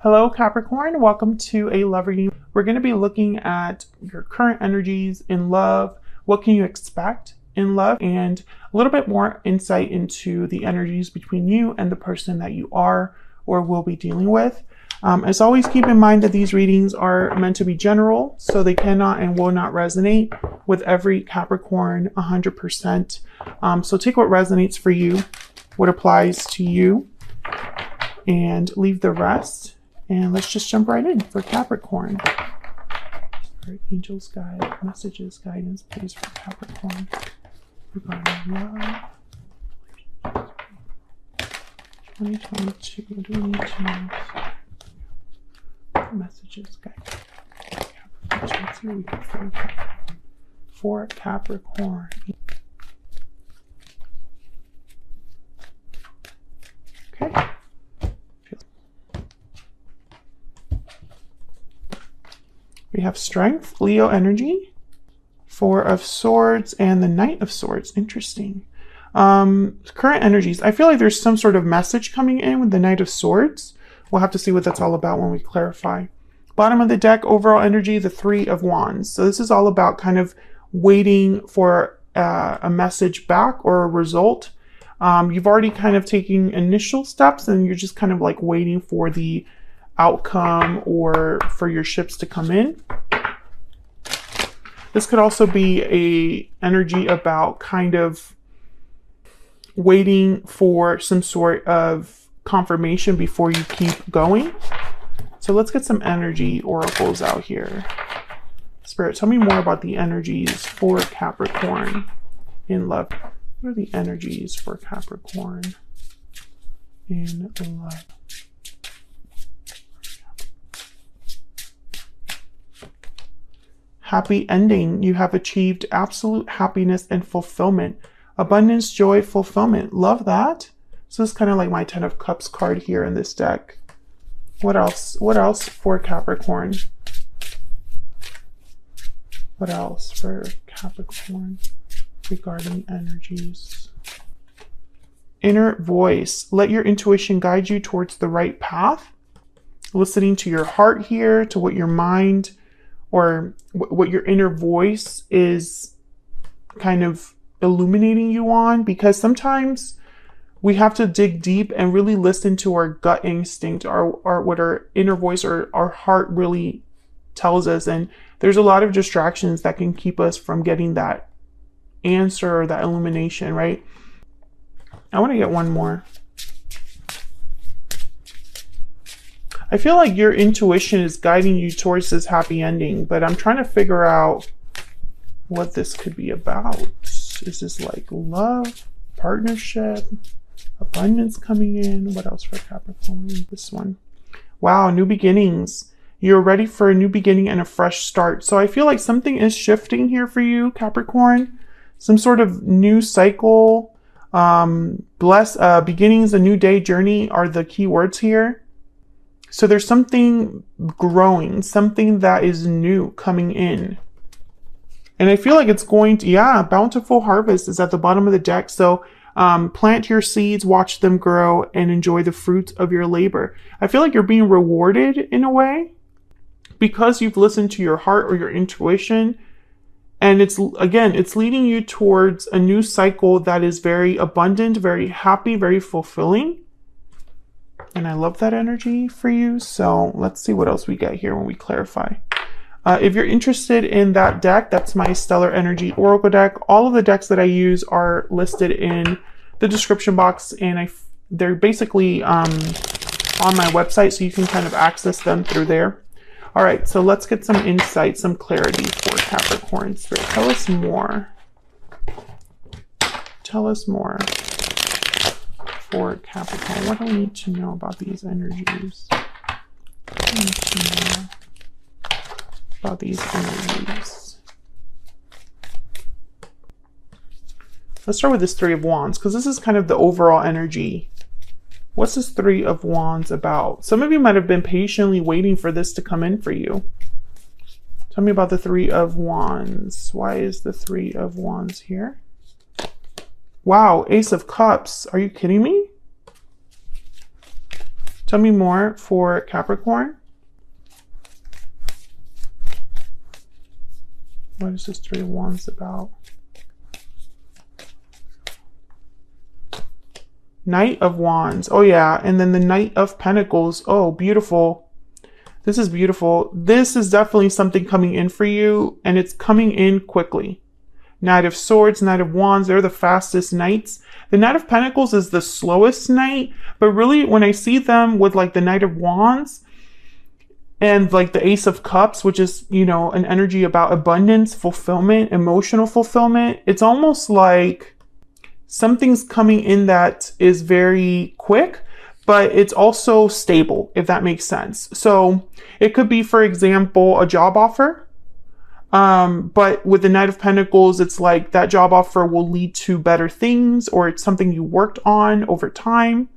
Hello Capricorn, welcome to a love reading. We're going to be looking at your current energies in love, what can you expect in love, and a little bit more insight into the energies between you and the person that you are or will be dealing with. As always, keep in mind that these readings are meant to be general, so they cannot and will not resonate with every Capricorn 100%. So take what resonates for you, what applies to you, and leave the rest. And let's just jump right in for Capricorn. Our angels, guide, messages, guidance, please, for Capricorn regarding love. 2022, what do we need to know? Messages, guidance. Let's see what we can for Capricorn. Okay. We have Strength, Leo energy, Four of Swords, and the Knight of Swords. Interesting. Current energies. I feel like there's some sort of message coming in with the Knight of Swords. We'll have to see what that's all about when we clarify. Bottom of the deck, overall energy, the Three of Wands. So this is all about kind of waiting for a message back or a result. You've already kind of taken initial steps and you're just kind of like waiting for the outcome or for your ships to come in. This could also be a energy about kind of waiting for some sort of confirmation before you keep going. So let's get some energy oracles out here. Spirit, tell me more about the energies for Capricorn in love. What are the energies for Capricorn in love? Happy ending. You have achieved absolute happiness and fulfillment. Abundance, joy, fulfillment. Love that. So this is kind of like my 10 of Cups card here in this deck. What else? What else for Capricorn? What else for Capricorn regarding energies? Inner voice. Let your intuition guide you towards the right path. Listening to your heart here, to what your mind or what your inner voice is kind of illuminating you on, because sometimes we have to dig deep and really listen to our gut instinct, or what our inner voice or our heart really tells us. And there's a lot of distractions that can keep us from getting that answer or that illumination, right? I want to get one more. I feel like your intuition is guiding you towards this happy ending, but I'm trying to figure out what this could be about. Is this like love, partnership, abundance coming in? What else for Capricorn? This one. Wow, new beginnings. You're ready for a new beginning and a fresh start. So I feel like something is shifting here for you, Capricorn. Some sort of new cycle. Beginnings, a new day, journey are the key words here. So there's something growing, something that is new coming in. And I feel like it's going to, yeah, bountiful harvest is at the bottom of the deck. So plant your seeds, watch them grow, and enjoy the fruits of your labor. I feel like you're being rewarded in a way because you've listened to your heart or your intuition. And it's leading you towards a new cycle that is very abundant, very happy, very fulfilling. And I love that energy for you. So let's see what else we get here when we clarify. If you're interested in that deck, that's my Stellar Energy Oracle deck. All of the decks that I use are listed in the description box, and they're basically on my website, so you can kind of access them through there. All right, so let's get some insight, some clarity for Capricorn Spirit. Tell us more. Tell us more for Capricorn. What do we need to know about these energies? What do we need to know about these energies? Let's start with this Three of Wands, because this is kind of the overall energy. What's this Three of Wands about? Some of you might have been patiently waiting for this to come in for you. Tell me about the Three of Wands. Why is the Three of Wands here? Wow, Ace of Cups. Are you kidding me? Tell me more for Capricorn. What is this Three of Wands about? Knight of Wands. Oh yeah. And then the Knight of Pentacles. Oh, beautiful. This is beautiful. This is definitely something coming in for you, and it's coming in quickly. Knight of Swords, Knight of Wands, they're the fastest knights. The Knight of Pentacles is the slowest knight, but really when I see them with like the Knight of Wands and like the Ace of Cups, which is, you know, an energy about abundance, fulfillment, emotional fulfillment, it's almost like something's coming in that is very quick, but it's also stable, if that makes sense. So it could be, for example, a job offer. But with the Knight of Pentacles, it's like that job offer will lead to better things, or it's something you worked on over time.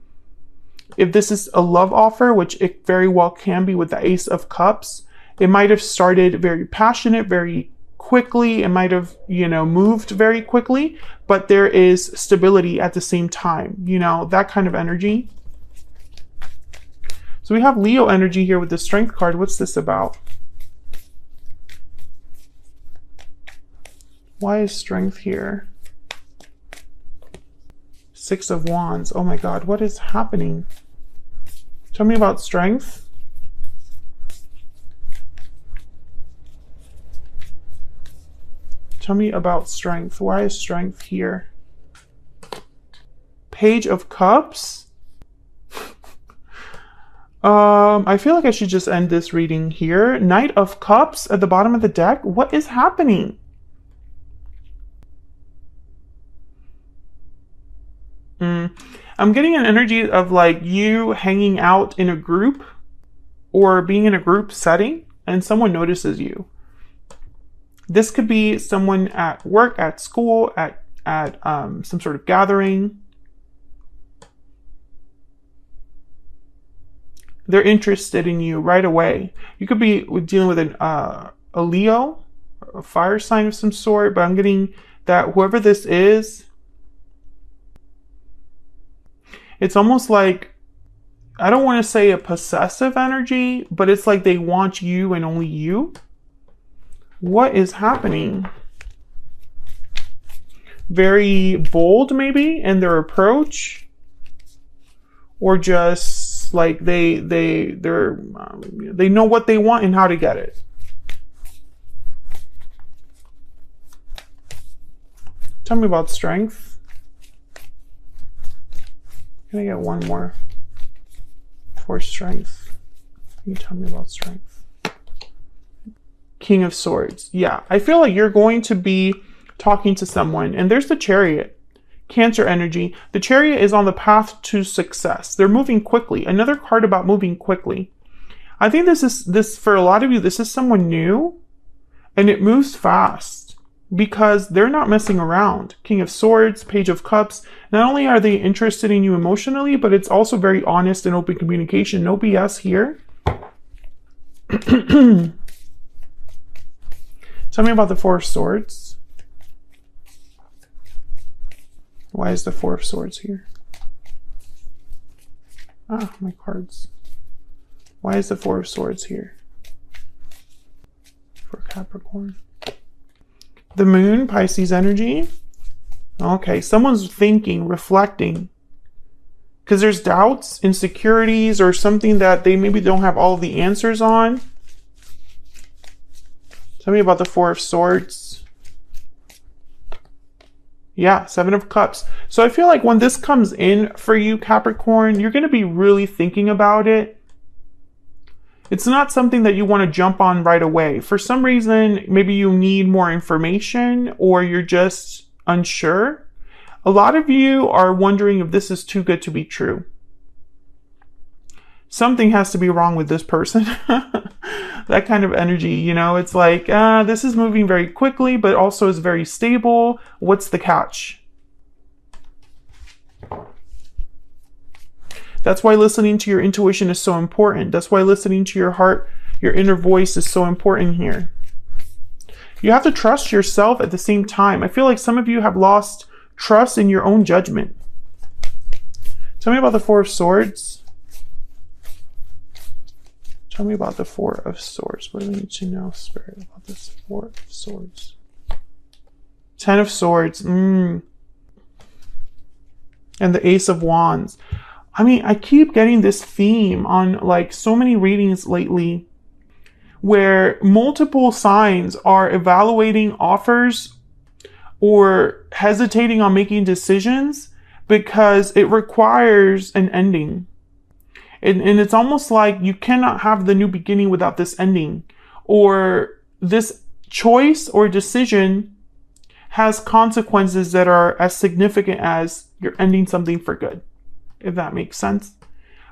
If this is a love offer, which it very well can be with the Ace of Cups, it might have started very passionate, very quickly. It might have, you know, moved very quickly, but there is stability at the same time, you know, that kind of energy. So we have Leo energy here with the Strength card. What's this about? Why is Strength here? Six of Wands. Oh my God, what is happening? Tell me about Strength. Tell me about Strength. Why is Strength here? Page of Cups. I feel like I should just end this reading here. Knight of Cups at the bottom of the deck. What is happening? I'm getting an energy of like you hanging out in a group or being in a group setting and someone notices you. This could be someone at work, at school, at some sort of gathering. They're interested in you right away. You could be dealing with a Leo, a fire sign of some sort, but I'm getting that whoever this is, it's almost like, I don't want to say a possessive energy, but it's like they want you and only you. What is happening? Very bold maybe in their approach, or just like they know what they want and how to get it. Tell me about Strength. Can I get one more for Strength? Can you tell me about Strength? King of Swords. Yeah, I feel like you're going to be talking to someone, and there's the Chariot. Cancer energy. The Chariot is on the path to success. They're moving quickly. Another card about moving quickly. I think this for a lot of you, this is someone new, and it moves fast because they're not messing around. King of Swords, Page of Cups. Not only are they interested in you emotionally, but it's also very honest and open communication. No BS here. Tell me about the Four of Swords. Why is the Four of Swords here? Ah, my cards. Why is the Four of Swords here? For Capricorn. The Moon, Pisces energy. Okay, someone's thinking, reflecting. Because there's doubts, insecurities, or something that they maybe don't have all of the answers on. Tell me about the Four of Swords. Yeah, Seven of Cups. So I feel like when this comes in for you, Capricorn, you're going to be really thinking about it. It's not something that you want to jump on right away. For some reason, maybe you need more information or you're just unsure. A lot of you are wondering if this is too good to be true. Something has to be wrong with this person. That kind of energy, you know, it's like, this is moving very quickly, but also is very stable. What's the catch? That's why listening to your intuition is so important. That's why listening to your heart, your inner voice is so important here. You have to trust yourself at the same time. I feel like some of you have lost trust in your own judgment. Tell me about the Four of Swords. Tell me about the Four of Swords. What do we need to know, Spirit, about this Four of Swords? Ten of Swords. And the Ace of Wands. I mean, I keep getting this theme on like so many readings lately where multiple signs are evaluating offers or hesitating on making decisions because it requires an ending. And it's almost like you cannot have the new beginning without this ending, or this choice or decision has consequences that are as significant as you're ending something for good, if that makes sense.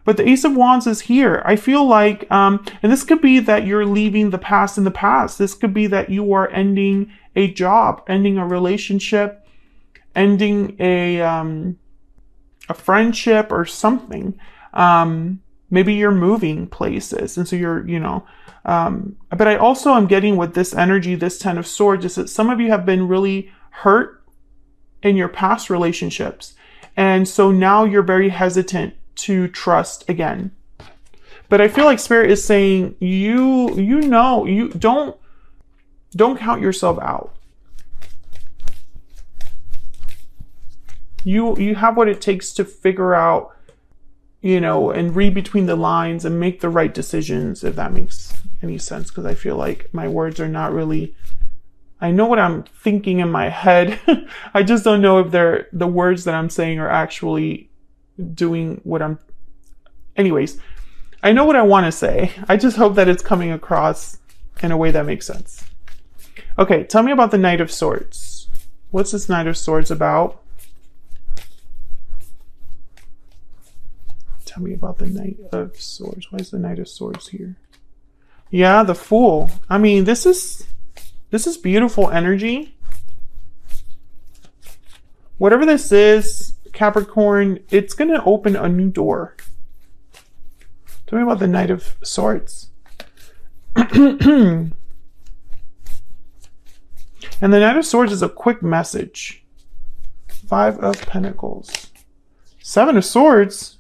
But the Ace of Wands is here. I feel like, and this could be that you're leaving the past in the past. This could be that you are ending a job, ending a relationship, ending a friendship or something. Maybe you're moving places. And so you're, but I also am getting with this energy, this Ten of Swords, is that some of you have been really hurt in your past relationships. And so now you're very hesitant to trust again. But I feel like Spirit is saying, you don't count yourself out. You have what it takes to figure out, and read between the lines and make the right decisions, if that makes any sense. Because I feel like my words are not really, I know what I'm thinking in my head. I just don't know if the words that I'm saying are actually doing what anyways, I know what I want to say. I just hope that it's coming across in a way that makes sense. Okay, tell me about the Knight of Swords. What's this Knight of Swords about? Tell me about the Knight of Swords. Why is the Knight of Swords here? Yeah, the Fool. I mean, this is beautiful energy. Whatever this is, Capricorn, it's going to open a new door. Tell me about the Knight of Swords. And the Knight of Swords is a quick message. Five of Pentacles. Seven of Swords.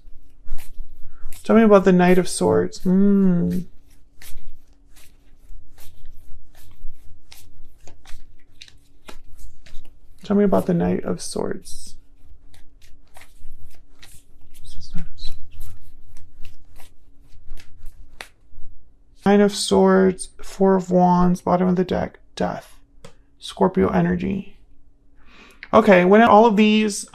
Tell me about the Knight of Swords. Tell me about the Knight of Swords. Nine of Swords, Four of Wands, bottom of the deck, Death, Scorpio energy. Okay, when all of these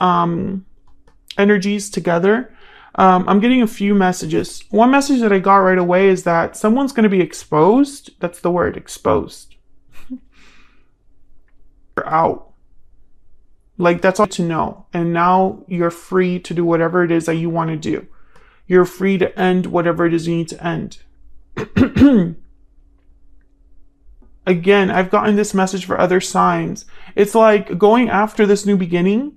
energies together, I'm getting a few messages. One message that I got right away is that someone's going to be exposed. That's the word, exposed. You're out. Like, that's all to know. And now you're free to do whatever it is that you want to do. You're free to end whatever it is you need to end. Again, I've gotten this message for other signs. It's like going after this new beginning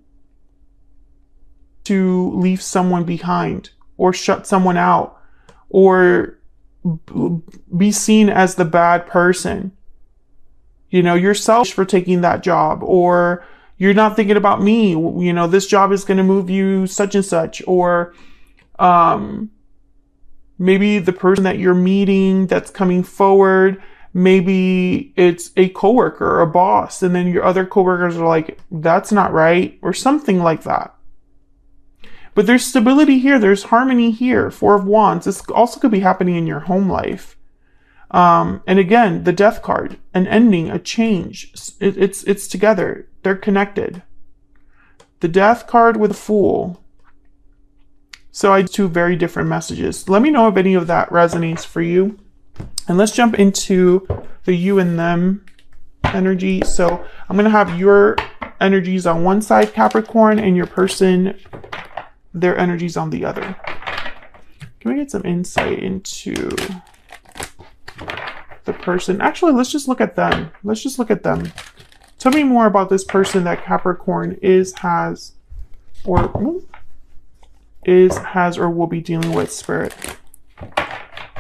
to leave someone behind or shut someone out or be seen as the bad person. You're selfish for taking that job, or you're not thinking about me. This job is going to move you such and such, or maybe the person that you're meeting that's coming forward, maybe it's a coworker or a boss, and then your other coworkers are like, that's not right, or something like that. But there's stability here. There's harmony here. Four of Wands. This also could be happening in your home life. And again, the Death card, an ending, a change. It's together. They're connected. The Death card with the Fool. So I have two very different messages. Let me know if any of that resonates for you. And let's jump into the you and them energy. So I'm going to have your energies on one side, Capricorn, and your person, their energies on the other. Can we get some insight into the person? Actually, let's just look at them. Tell me more about this person that Capricorn has, or will be dealing with, Spirit.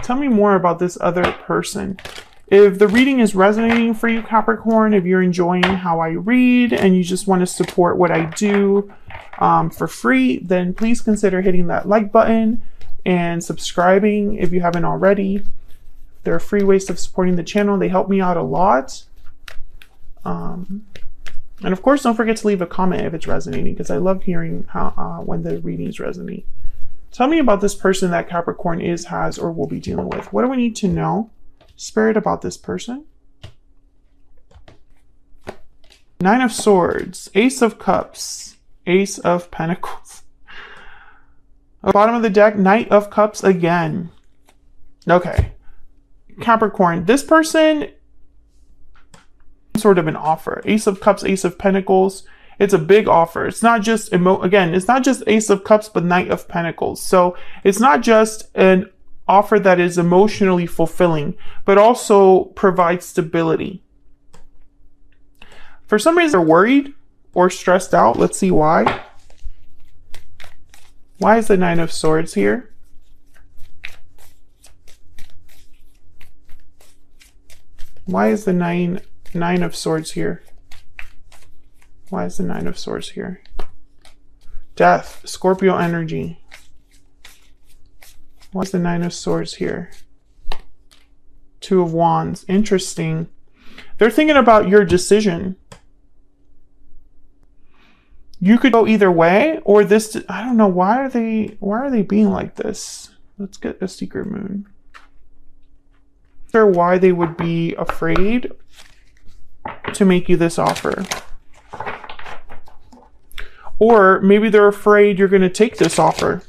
Tell me more about this other person. If the reading is resonating for you, Capricorn, if you're enjoying how I read and you just want to support what I do for free, then please consider hitting that like button and subscribing if you haven't already. They're a free ways of supporting the channel. They help me out a lot. And of course, don't forget to leave a comment if it's resonating, because I love hearing how when the readings resonate. Tell me about this person that Capricorn is, has, or will be dealing with. What do we need to know, Spirit, about this person? Nine of Swords, Ace of Cups, Ace of Pentacles. At the bottom of the deck, Knight of Cups again. Okay. Capricorn, this person, sort of an offer. Ace of Cups, Ace of Pentacles. It's a big offer. It's not just, again, it's not just Ace of Cups, but Knight of Pentacles. So it's not just an offer that is emotionally fulfilling, but also provides stability. For some reason, they're worried or stressed out. Let's see why. Why is the Nine of Swords here? Why is the Nine of Swords here? Why is the Nine of Swords here? Death, Scorpio energy. Why is the Nine of Swords here? Two of Wands, interesting. They're thinking about your decision. You could go either way, or this, I don't know, why are they being like this? Let's get a secret moon. Sure, why they would be afraid to make you this offer. Or maybe they're afraid you're going to take this offer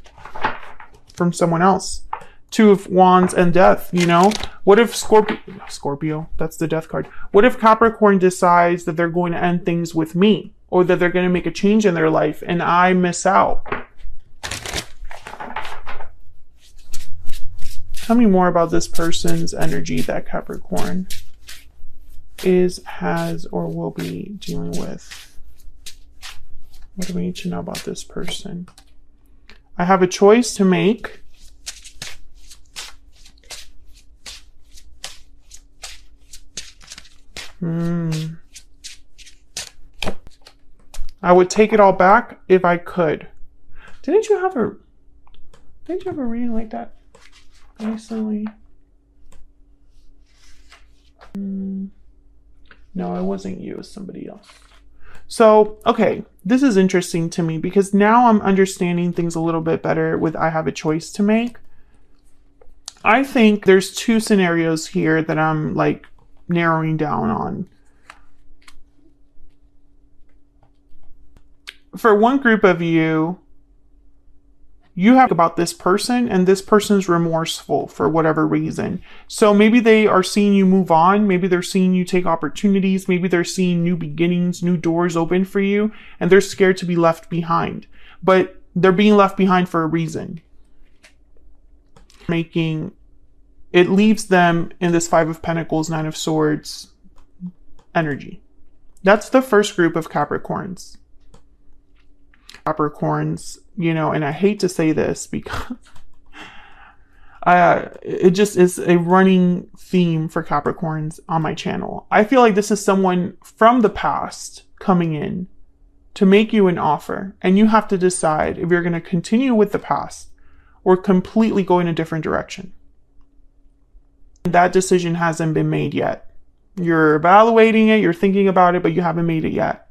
from someone else. Two of Wands and Death, you know? What if Scorpio, that's the Death card. What if Capricorn decides that they're going to end things with me? Or that they're going to make a change in their life and I miss out? Tell me more about this person's energy that Capricorn is, has, or will be dealing with. What do we need to know about this person? I have a choice to make. I would take it all back if I could. Didn't you have a reading like that recently? No, it wasn't you, it was somebody else. So, okay, this is interesting to me because now I'm understanding things a little bit better with I have a choice to make. I think there's two scenarios here that I'm like narrowing down on. For one group of you, you have about this person and this person's remorseful for whatever reason. So maybe they are seeing you move on. Maybe they're seeing you take opportunities. Maybe they're seeing new beginnings, new doors open for you, and they're scared to be left behind. But they're being left behind for a reason. It leaves them in this Five of Pentacles, Nine of Swords energy. That's the first group of Capricorns. You know, and I hate to say this because it just is a running theme for Capricorns on my channel. I feel like this is someone from the past coming in to make you an offer, and you have to decide if you're going to continue with the past or completely go in a different direction. That decision hasn't been made yet. You're evaluating it, you're thinking about it, but you haven't made it yet.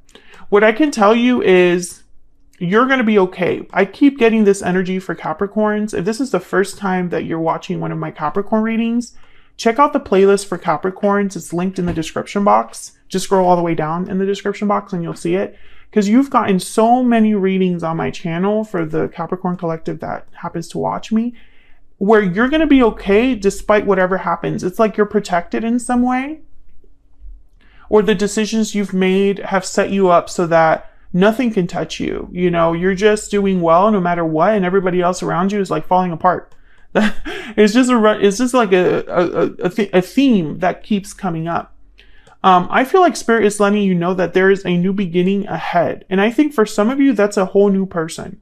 What I can tell you is you're going to be okay. I keep getting this energy for Capricorns. If this is the first time that you're watching one of my Capricorn readings, check out the playlist for Capricorns. It's linked in the description box. Just scroll all the way down in the description box and you'll see it. Because you've gotten so many readings on my channel for the Capricorn collective that happens to watch me, where you're going to be okay despite whatever happens. It's like you're protected in some way, or the decisions you've made have set you up so that nothing can touch you. You know, you're just doing well no matter what, and everybody else around you is like falling apart. It's just like a theme that keeps coming up. I feel like Spirit is letting you know that there is a new beginning ahead. And I think for some of you, that's a whole new person.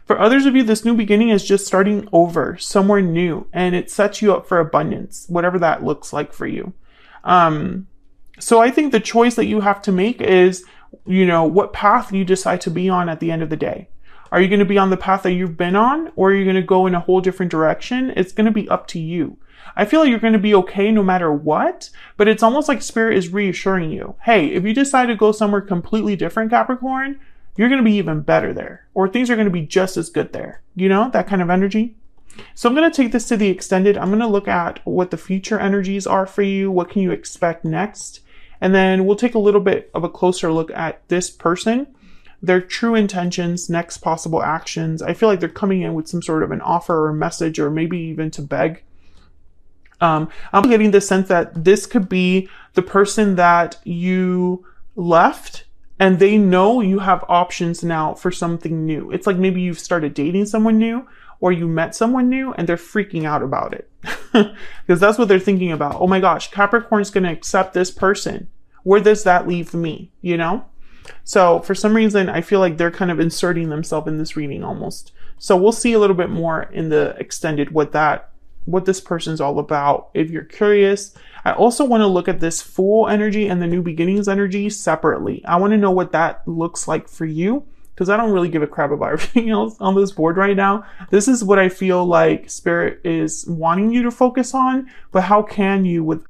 For others of you, this new beginning is just starting over, somewhere new, and it sets you up for abundance, whatever that looks like for you. So I think the choice that you have to make is, you know, what path you decide to be on at the end of the day. Are you going to be on the path that you've been on, or are you going to go in a whole different direction? It's going to be up to you. I feel like you're going to be okay no matter what, but it's almost like Spirit is reassuring you. Hey, if you decide to go somewhere completely different, Capricorn, you're going to be even better there, or things are going to be just as good there. You know, that kind of energy. So I'm going to take this to the extended. I'm going to look at what the future energies are for you. What can you expect next? And then we'll take a little bit of a closer look at this person, their true intentions, next possible actions. I feel like they're coming in with some sort of an offer or message, or maybe even to beg. I'm getting the sense that this could be the person that you left, and they know you have options now for something new. It's like maybe you've started dating someone new, or you met someone new, and they're freaking out about it. Because that's what they're thinking about. Oh my gosh, Capricorn's going to accept this person. Where does that leave me? You know? So for some reason, I feel like they're kind of inserting themselves in this reading almost. So we'll see a little bit more in the extended what this person's all about. If you're curious, I also want to look at this Fool energy and the New Beginnings energy separately. I want to know what that looks like for you, because I don't really give a crap about everything else on this board right now. This is what I feel like Spirit is wanting you to focus on, but how can you, with